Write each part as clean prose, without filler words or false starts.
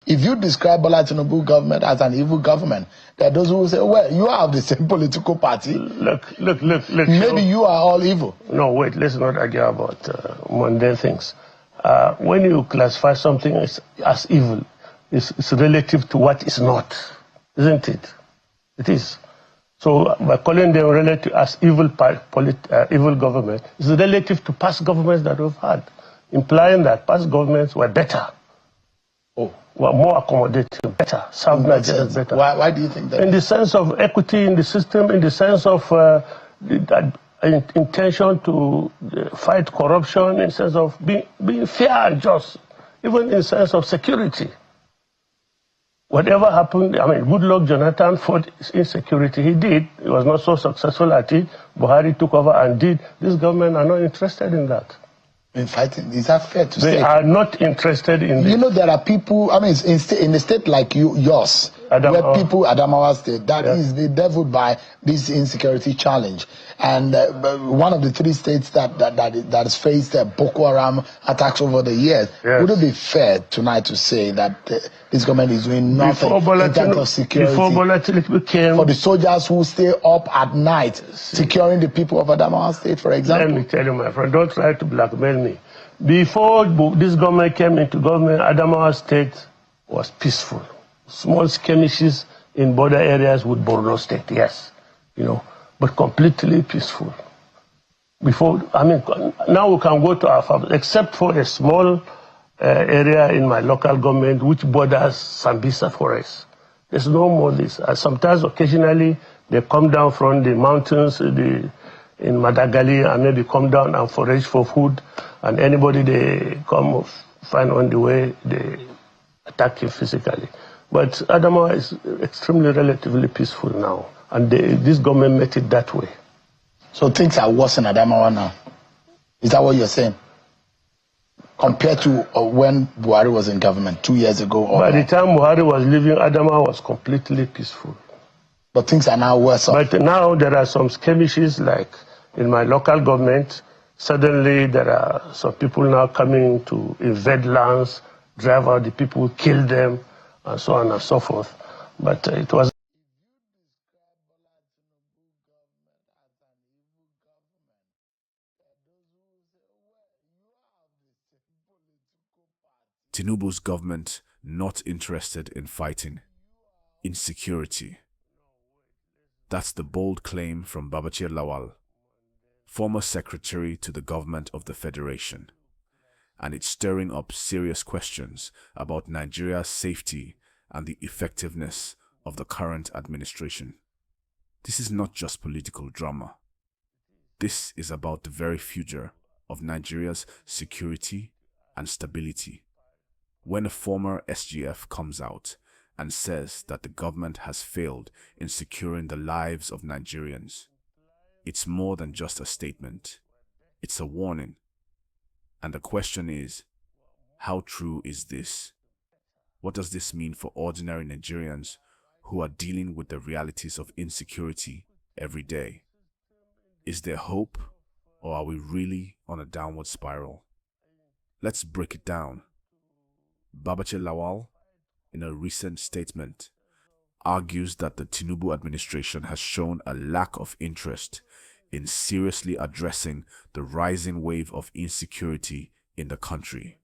If you describe Bola Tinubu government as an evil government, there are those who will say, well, you are of the same political party. Look. Maybe you are all evil. No, wait, let's not argue about mundane things. When you classify something as evil, it's relative to what is not, isn't it? It is. So by calling them relative as evil government, it's relative to past governments that we've had, implying that past governments were better. Were more accommodating, better, served Nigerians better. Why do you think that? In the sense of equity in the system, in the sense of intention to fight corruption, in the sense of being fair and just, even in the sense of security. Whatever happened, I mean, good luck Jonathan fought insecurity. He did. He was not so successful at it. Buhari took over and did. This government are not interested in that. In fighting, is that fair to say? They are not interested in this. You know, there are people, I mean, in a state like yours, where people, Adamawa State, that is bedeviled by this insecurity challenge. And one of the 3 states that has faced Boko Haram attacks over the years. Yes. Would it be fair tonight to say that this government is doing nothing in terms of security before volatility came, for the soldiers who stay up at night securing the people of Adamawa State, for example? Let me tell you, my friend, don't try to blackmail me. Before this government came into government, Adamawa State was peaceful. Small skirmishes in border areas with Borno State, yes, you know, but completely peaceful. Before, I mean, now we can go to our farms, except for a small area in my local government which borders Sambisa Forest. There's no more this. Sometimes, occasionally, they come down from the mountains in Madagali and maybe come down and forage for food, and anybody they come find on the way, they attack you physically. But Adamawa is extremely relatively peaceful now, and this government made it that way. So things are worse in Adamawa now? Is that what you're saying? Compared to when Buhari was in government 2 years ago? By the time Buhari was leaving, Adamawa was completely peaceful. But things are now worse. But now there are some skirmishes, like in my local government. Suddenly there are some people now coming to invade lands, drive out the people, kill them, and so on and so forth. But it was... Tinubu's government not interested in fighting insecurity. That's the bold claim from Babachir Lawal, former secretary to the government of the Federation. And it's stirring up serious questions about Nigeria's safety and the effectiveness of the current administration. This is not just political drama. This is about the very future of Nigeria's security and stability. When a former SGF comes out and says that the government has failed in securing the lives of Nigerians, it's more than just a statement. It's a warning. And the question is, how true is this? What does this mean for ordinary Nigerians who are dealing with the realities of insecurity every day? Is there hope, or are we really on a downward spiral? Let's break it down. Babachir Lawal, in a recent statement, argues that the Tinubu administration has shown a lack of interest in seriously addressing the rising wave of insecurity in the country.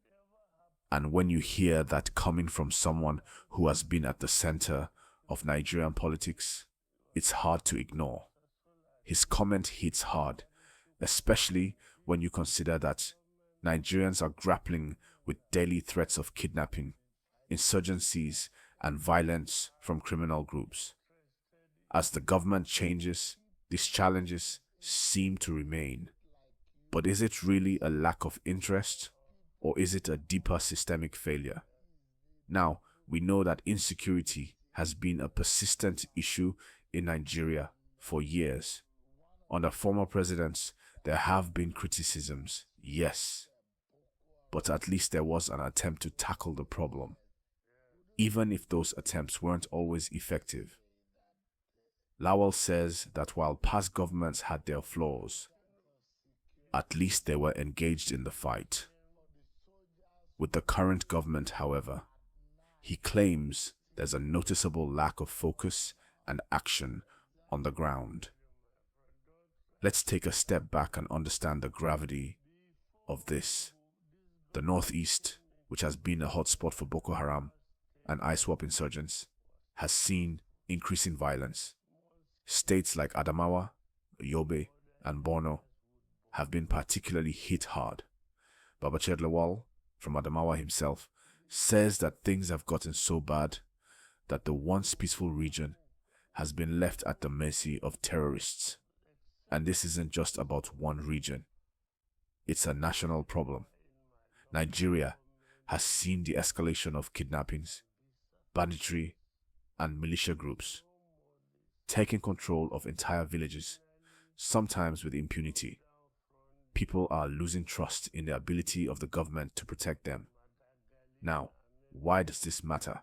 And when you hear that coming from someone who has been at the center of Nigerian politics, it's hard to ignore. His comment hits hard, especially when you consider that Nigerians are grappling with daily threats of kidnapping, insurgencies, and violence from criminal groups. As the government changes, these challenges seem to remain. But is it really a lack of interest, or is it a deeper systemic failure? Now, we know that insecurity has been a persistent issue in Nigeria for years. Under former presidents, there have been criticisms, yes. But at least there was an attempt to tackle the problem, even if those attempts weren't always effective. Lawal says that while past governments had their flaws, at least they were engaged in the fight. With the current government, however, He claims there's a noticeable lack of focus and action on the ground. Let's take a step back and understand the gravity of this. The Northeast, which has been a hotspot for Boko Haram and ISWAP insurgents, has seen increasing violence. States like Adamawa, Yobe, and Borno have been particularly hit hard. Babachir Lawal, from Adamawa himself, says that things have gotten so bad that the once peaceful region has been left at the mercy of terrorists. And this isn't just about one region. It's a national problem. Nigeria has seen the escalation of kidnappings, banditry, and militia groups, taking control of entire villages, sometimes with impunity. People are losing trust in the ability of the government to protect them. Now, why does this matter?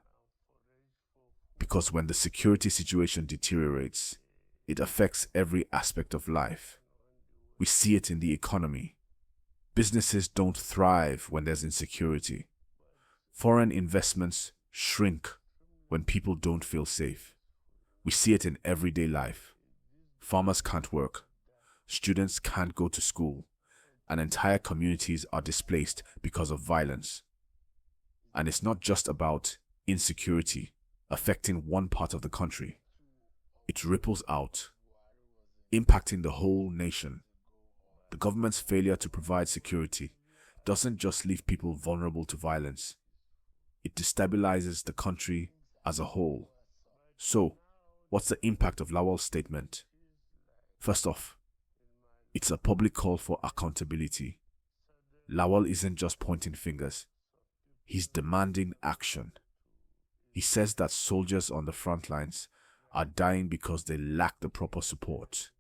Because when the security situation deteriorates, it affects every aspect of life. We see it in the economy. Businesses don't thrive when there's insecurity. Foreign investments shrink when people don't feel safe. We see it in everyday life. Farmers can't work. Students can't go to school. And entire communities are displaced because of violence. And it's not just about insecurity affecting one part of the country. It ripples out, impacting the whole nation. The government's failure to provide security doesn't just leave people vulnerable to violence. It destabilizes the country as a whole. So, what's the impact of Lawal's statement? First off, it's a public call for accountability. Lawal isn't just pointing fingers. He's demanding action. He says that soldiers on the front lines are dying because they lack the proper support,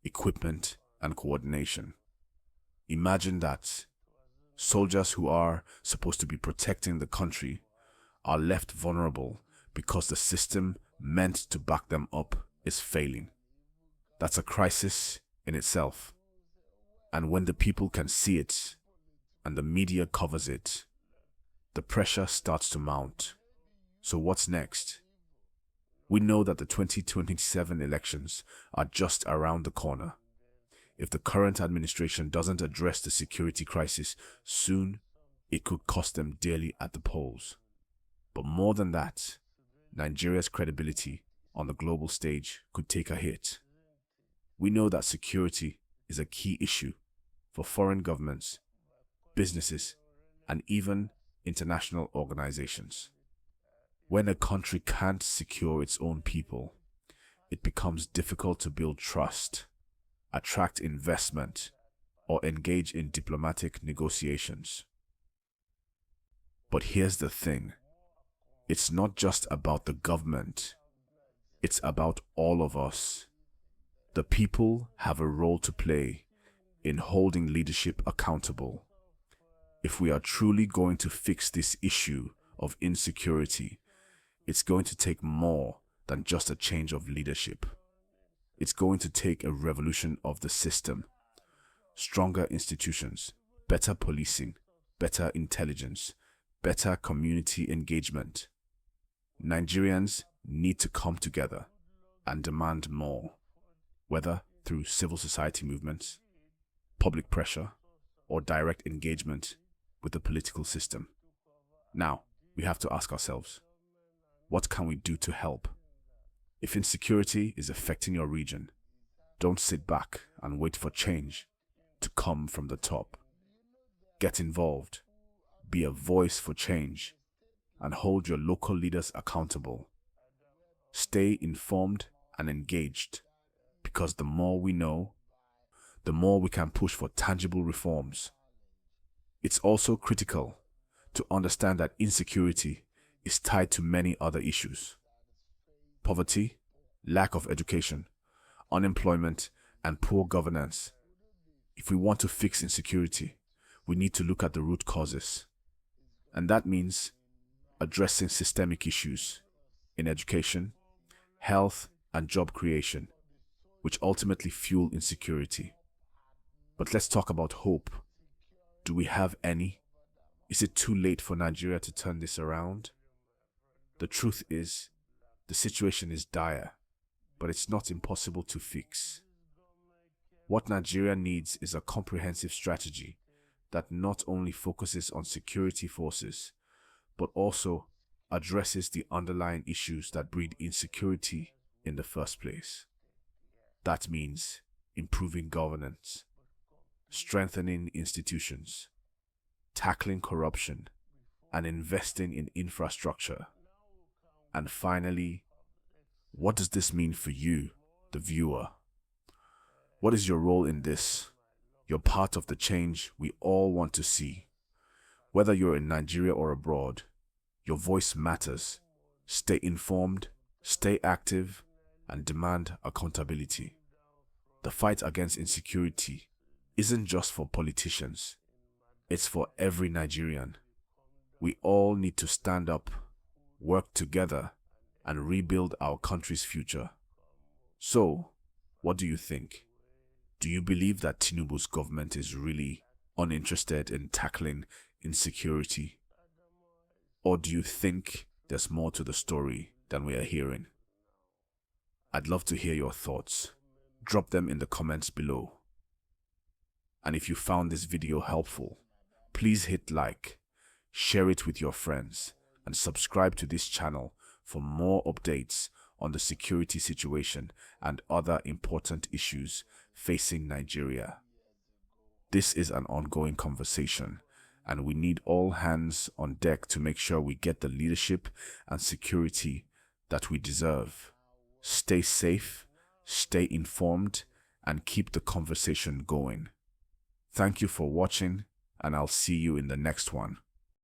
equipment, and coordination. Imagine that. Soldiers who are supposed to be protecting the country are left vulnerable because the system meant to back them up is failing. That's a crisis in itself. And when the people can see it and the media covers it, the pressure starts to mount. So what's next? We know that the 2027 elections are just around the corner. If the current administration doesn't address the security crisis soon, it could cost them dearly at the polls. But more than that, Nigeria's credibility on the global stage could take a hit. We know that security is a key issue for foreign governments, businesses, and even international organizations. When a country can't secure its own people, it becomes difficult to build trust, attract investment, or engage in diplomatic negotiations. But here's the thing. It's not just about the government. It's about all of us. The people have a role to play in holding leadership accountable. If we are truly going to fix this issue of insecurity, it's going to take more than just a change of leadership. It's going to take a revolution of the system, stronger institutions, better policing, better intelligence, better community engagement. Nigerians need to come together and demand more, whether through civil society movements, public pressure, or direct engagement with the political system. Now, we have to ask ourselves, what can we do to help? If insecurity is affecting your region, don't sit back and wait for change to come from the top. Get involved, be a voice for change, and hold your local leaders accountable. Stay informed and engaged, because the more we know, the more we can push for tangible reforms. It's also critical to understand that insecurity is tied to many other issues. Poverty, lack of education, unemployment, and poor governance. If we want to fix insecurity, we need to look at the root causes. And that means addressing systemic issues in education, health, and job creation, which ultimately fuel insecurity. But let's talk about hope. Do we have any? Is it too late for Nigeria to turn this around? The truth is, the situation is dire, but it's not impossible to fix. What Nigeria needs is a comprehensive strategy that not only focuses on security forces, but also addresses the underlying issues that breed insecurity in the first place. That means improving governance, strengthening institutions, tackling corruption, and investing in infrastructure. And finally, what does this mean for you, the viewer? What is your role in this? You're part of the change we all want to see. Whether you're in Nigeria or abroad, your voice matters. Stay informed, stay active, and demand accountability. The fight against insecurity isn't just for politicians. It's for every Nigerian. We all need to stand up, work together, and rebuild our country's future. So, what do you think? Do you believe that Tinubu's government is really uninterested in tackling insecurity? Or do you think there's more to the story than we are hearing? I'd love to hear your thoughts. Drop them in the comments below. And if you found this video helpful, please hit like, share it with your friends, and subscribe to this channel for more updates on the security situation and other important issues facing Nigeria. This is an ongoing conversation, and we need all hands on deck to make sure we get the leadership and security that we deserve. Stay safe, stay informed, and keep the conversation going. Thank you for watching, and I'll see you in the next one.